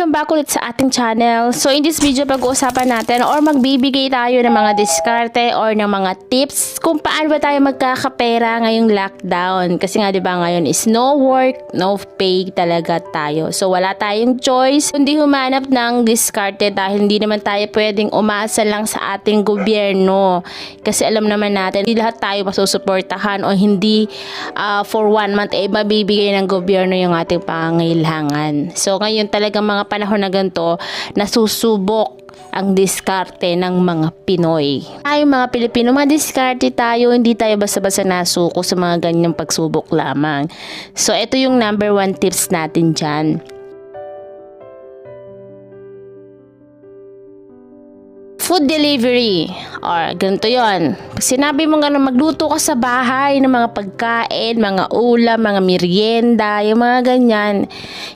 welcome back ulit sa ating channel. So in this video, pag-uusapan natin or magbibigay tayo ng mga diskarte or ng mga tips kung paano ba tayo magkakapera ngayong lockdown. Kasi nga 'di ba ngayon is no work, no pay talaga tayo. So wala tayong choice kundi humanap ng diskarte dahil hindi naman tayo pwedeng umasa lang sa ating gobyerno. Kasi alam naman natin, hindi lahat tayo masusuportahan o hindi for 1 month mabibigay ng gobyerno yung ating pangangailangan. So ngayon talagang mga panahon na ganito, nasusubok ang diskarte ng mga Pinoy. Tayo mga Pilipino, mga diskarte tayo, hindi tayo basta-basta nasuko sa mga ganyang pagsubok lamang. So ito yung number 1 tips natin dyan. Food delivery or ganito yon. Pag sinabi mo gano'n, magluto ka sa bahay ng mga pagkain, mga ulam, mga merienda, yung mga ganyan.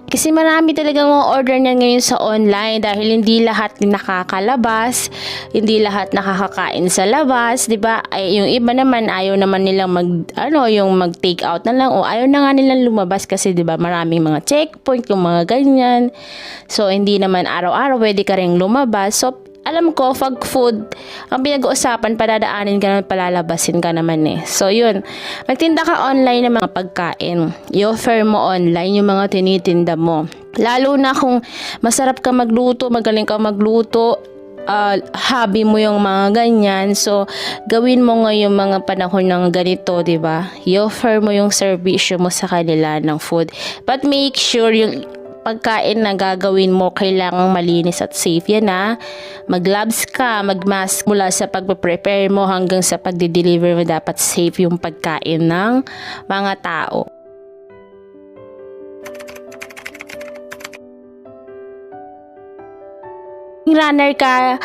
Kasi marami talagang order niyan ngayon sa online dahil hindi lahat nakakalabas, hindi lahat nakakakain sa labas, 'di ba? Ay yung iba naman ayaw naman nilang mag-take out na lang o ayaw na nga nilang lumabas kasi 'di ba, maraming mga checkpoint yung mga ganyan. So hindi naman araw-araw pwede ka ring lumabas. So alam ko, pag food, ang pinag-uusapan, padadaanin ka naman, palalabasin ka naman eh. So, yun. Magtinda ka online ng mga pagkain. I-offer mo online yung mga tinitinda mo. Lalo na kung masarap ka magluto, magaling ka magluto, hobby mo yung mga ganyan. So, gawin mo ngayong mga panahon ng ganito, di ba? I-offer mo yung servisyo mo sa kanila ng food. But make sure yung pagkain na gagawin mo kailangang malinis at safe yan ha. Mag-gloves ka, mag-mask mula sa pag-prepare mo hanggang sa pag-deliver mo, dapat safe yung pagkain ng mga tao. Runner ka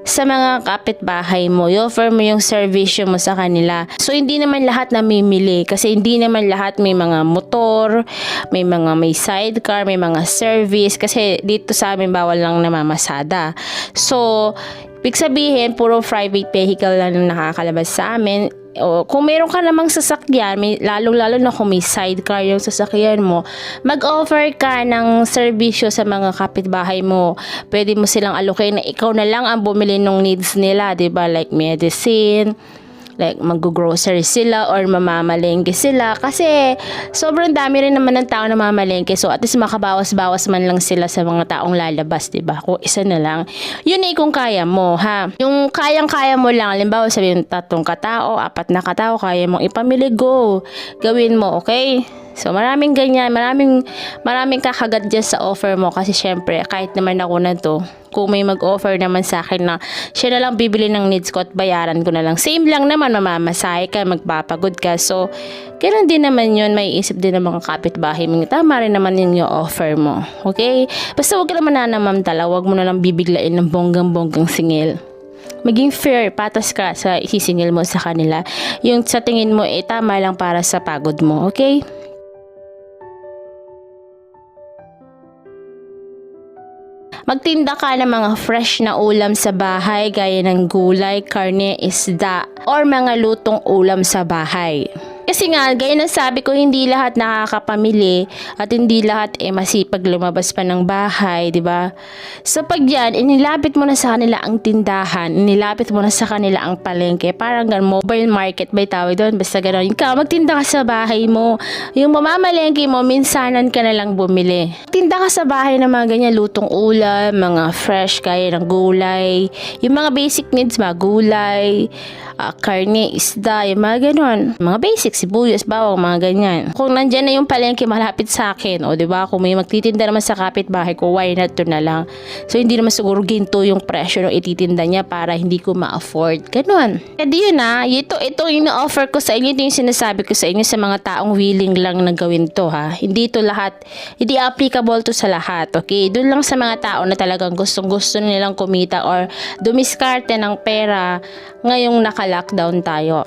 sa mga kapitbahay mo, i-offer mo yung servisyo mo sa kanila. So hindi naman lahat namimili kasi hindi naman lahat may mga motor, may sidecar, may mga service kasi dito sa amin bawal lang namamasada. So ibig sabihin puro private vehicle lang nakakalabas sa amin. O kung meron ka namang sasakyan, lalo na kung may sidecar yung sasakyan mo, mag-offer ka ng serbisyo sa mga kapitbahay mo. Pwede mo silang allocate na ikaw na lang ang bumili ng needs nila, 'di ba? Like medicine, like mag-grocery sila or mamamalengke sila kasi sobrang dami rin naman ng tao na mamamalengke, so at least makabawas-bawas man lang sila sa mga taong lalabas, diba? Kung isa na lang, yun eh kung kaya mo ha. Yung kayang-kaya mo lang, halimbawa sabihin 3 katao, 4 na katao, kaya mong ipamili, go, gawin mo, okay? So maraming ganyan, maraming kakagat dyan sa offer mo kasi syempre kahit naman ako na to, kung may mag-offer naman sa akin na siya na lang bibili ng needs ko at bayaran ko na lang, same lang naman, mamamasahe ka, magpapagod ka. So ganun din naman yun, may isip din ng mga kapitbahay mo, tama rin naman yung offer mo, okay? Basta huwag ka naman nanamamtala, huwag mo na lang bibiglain ng bonggang-bonggang singil. Maging fair, patas ka sa isisingil mo sa kanila. Yung sa tingin mo tama lang para sa pagod mo, okay? Magtinda ka ng mga fresh na ulam sa bahay gaya ng gulay, karne, isda, or mga lutong ulam sa bahay. Kasi nga, gaya ng sabi ko, hindi lahat nakakapamili at hindi lahat masipag lumabas pa ng bahay, di ba? So pag yan, inilapit mo na sa kanila ang tindahan, inilapit mo na sa kanila ang palengke, parang mobile market ba tawag doon? Basta gano'n. Ikaw, magtinda ka sa bahay mo. Yung mamamalengke mo, minsanan ka na lang bumili. Tinda ka sa bahay ng mga ganyan, lutong ulam, mga fresh, gaya ng gulay, yung mga basic needs, mga gulay, karne, isda, yung mga gano'n. Mga basic, sibuyas, bawang, mga ganyan. Kung nandyan na yung palengke malapit sa akin, o diba, kung may magtitinda naman sa kapitbahay ko, why not to na lang? So hindi naman siguro ginto yung presyo ng ititinda niya para hindi ko ma-afford. Ganon. Kaya yun ito yung na-offer ko sa inyo, ito yung sinasabi ko sa inyo sa mga taong willing lang na gawin to ha. Hindi to lahat, hindi applicable to sa lahat, okay? Doon lang sa mga tao na talagang gustong-gusto nilang kumita or dumiskarte ng pera ngayong naka-lockdown tayo.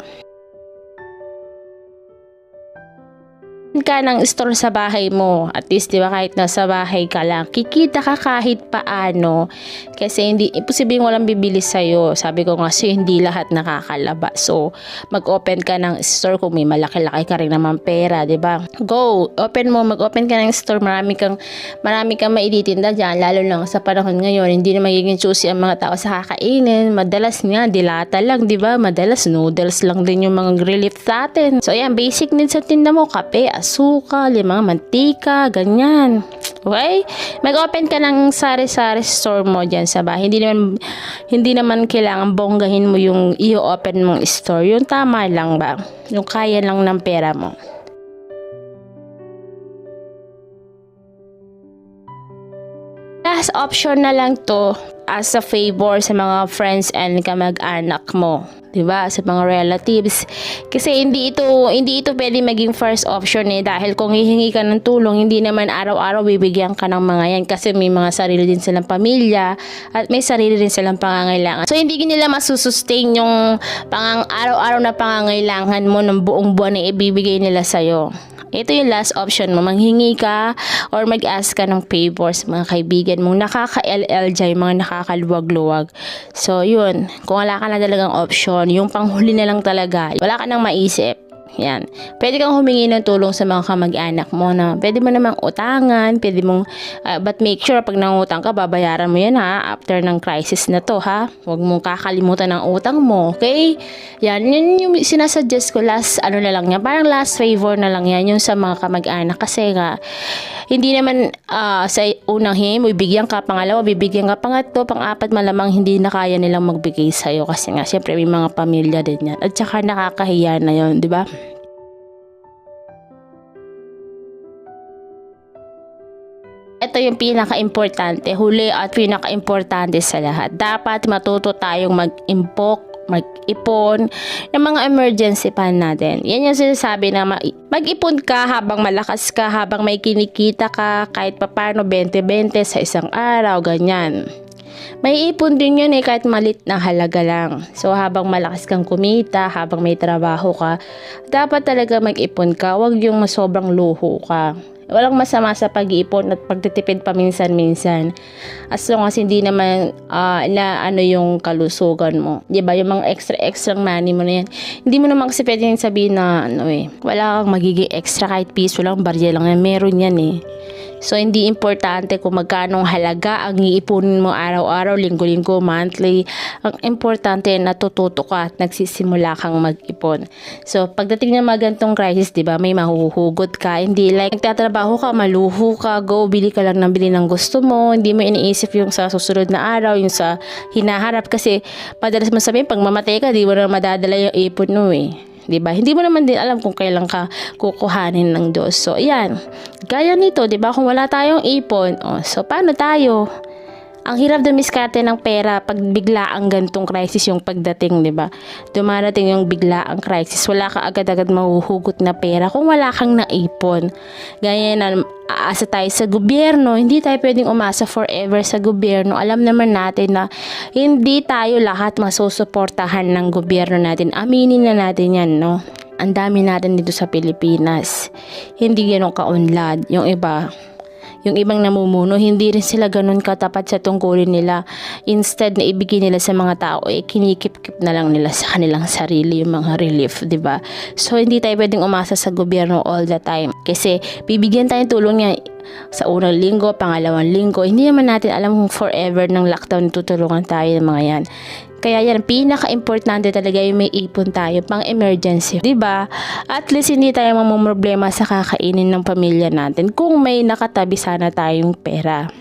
ka ng store sa bahay mo. At least, di ba, kahit nasa bahay ka lang, kikita ka kahit paano. Kasi hindi, imposibleng walang bibili sa'yo. Sabi ko nga, so hindi lahat nakakalaba. So, mag-open ka ng store kung may malaki-laki ka rin naman pera, di ba? Go! Mag-open ka ng store. Marami kang maiditinda dyan. Lalo lang sa panahon ngayon, hindi na magiging choosy ang mga tao sa kakainin. Madalas nga, dilata lang, di ba? Madalas, noodles lang din yung mga relief sa atin. So, ayan, basic needs sa tinda mo, kape, asukal, yung mga mantika, ganyan. Okay? Mag-open ka ng sari-sari store mo dyan sa bahay. Hindi naman kailangan bonggahin mo yung i-open mong store. Yung tama lang ba? Yung kaya lang ng pera mo. Last option na lang to as a favor sa mga friends and kamag-anak mo. 'Di ba? Sa mga relatives. Kasi hindi ito pwede maging first option dahil kung hihingi ka ng tulong, hindi naman araw-araw bibigyan ka ng mga yan kasi may mga sarili din silang pamilya at may sarili din silang pangangailangan. So hindi nila masusustain yung araw-araw na pangangailangan mo ng buong buwan na ibibigay nila sa'yo. Ito yung last option mo, manghingi ka or mag-ask ka ng favor sa mga kaibigan mong nakaka-LL dyan, yung mga nakakaluwag-luwag. So yun, kung wala ka na talagang option, yung panghuli na lang talaga, wala ka nang maisip. Yan. Pwede kang humingi ng tulong sa mga kamag-anak mo na pwede mo namang utangan, but make sure pag nangutang ka, babayaran mo yan ha, after ng crisis na to ha. Huwag mong kakalimutan ang utang mo, okay? Yan yung sinasuggest ko, last parang last favor na lang yan, yung sa mga kamag-anak kasi nga, hindi naman sa unang hingi mo, bibigyan ka, pangalawa, bibigyan ka, pangatlo, pang-apat, malamang hindi na kaya nilang magbigay sa'yo kasi nga, syempre may mga pamilya din yan. At saka nakakahiya na yun, di ba? Ito yung pinaka-importante, huli at pinaka-importante sa lahat. Dapat matuto tayong mag-ipon ng mga emergency fund natin. Yan yung sinasabi na mag-ipon ka habang malakas ka, habang may kinikita ka, kahit papano 20-20 sa isang araw, ganyan. May ipon din yun kahit malit na halaga lang. So habang malakas kang kumita, habang may trabaho ka, dapat talaga mag-ipon ka, wag yung masobrang luho ka. Walang masama sa pag-iipon at pagtitipid paminsan-minsan. As long as hindi naman yung kalusugan mo. 'Di ba? Yung mga extra money mo na yan. Hindi mo naman kasi pwedeng sabihin na wala kang magiging extra kahit piso lang, barya lang yan. Meron yan So, hindi importante kung magkano halaga ang iipunin mo araw-araw, linggo-linggo, monthly. Ang importante, natututo ka at nagsisimula kang mag-ipon. So, pagdating ng mga ganitong crisis, diba, may mahuhugot ka. Hindi like, nagtatrabaho ka, maluho ka, go, bili ka lang ng bili ng gusto mo. Hindi mo iniisip yung sa susunod na araw, yung sa hinaharap. Kasi, madalas mo sabihin, pag mamatay ka, di mo na madadala yung ipon mo Diba? Hindi mo naman din alam kung kailan ka kukuhanin ng Diyos. So, ayan. Gaya nito, diba? Kung wala tayong ipon, so paano tayo? Ang hirap dumiskarte ng pera pag bigla ang gantong crisis yung pagdating, diba? Dumarating yung bigla ang crisis. Wala ka agad-agad mahuhugot na pera kung wala kang naipon. Gaya na aasa tayo sa gobyerno, hindi tayo pwedeng umasa forever sa gobyerno. Alam naman natin na hindi tayo lahat masusuportahan ng gobyerno natin. Aminin na natin yan, no? Ang dami natin dito sa Pilipinas. Hindi ganun kaunlad. Yung ibang namumuno, hindi rin sila ganun katapat sa tungkulin nila. Instead na ibigay nila sa mga tao, kinikip-kip na lang nila sa kanilang sarili yung mga relief, diba? So, hindi tayo pwedeng umasa sa gobyerno all the time. Kasi, bibigyan tayong tulong niya sa unang linggo, pangalawang linggo. Hindi naman natin alam kung forever ng lockdown tutulungan tayo ng mga yan. Kaya yan, pinaka-importante talaga yung may ipon tayo pang emergency, 'di ba? At least hindi tayo mamumroblema sa kakainin ng pamilya natin kung may nakatabi sana tayong pera.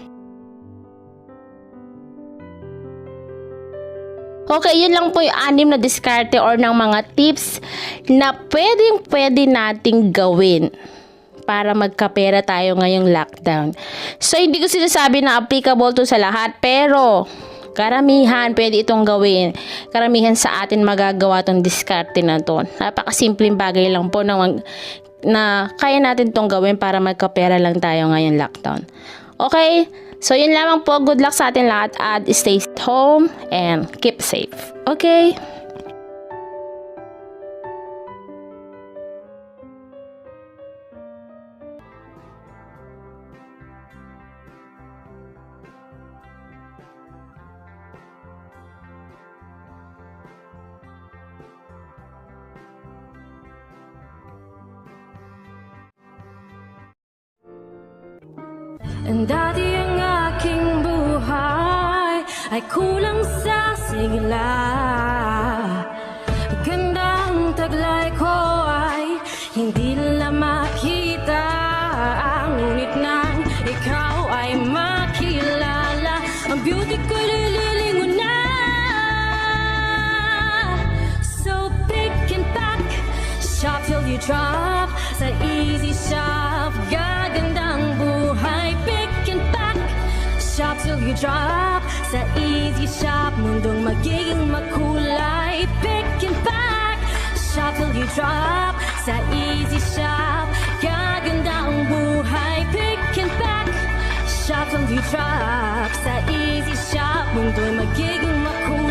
Okay, yun lang po yung 6 na diskarte or ng mga tips na pwede nating gawin para magkapera tayo ngayong lockdown. So, hindi ko sinasabi na applicable to sa lahat, pero karamihan pwede itong gawin. Karamihan sa atin magagawa tong diskarte na to. Napakasimpleng bagay lang po na kaya natin tong gawin para magkapera lang tayo ngayong lockdown. Okay? So, yun lamang po. Good luck sa atin lahat at stay home and keep safe. Okay? Dati ang aking buhay ay kulang sa sigla. Gandang taglay ko ay hindi nila makita. Ngunit nang ikaw ay makilala, ang beauty ko lililingon na. So pick and pack, shop till you drop. Sa Easy Shop, gagandang buhay. Pick and pack, shop till you drop. Sa Easy Shop, mundong magiging makulay. Pick and pack, shop till you drop. Sa Easy Shop, gaganda ang buhay. Pick and pack, shop till you drop. Sa Easy Shop, mundo'y magiging makulay.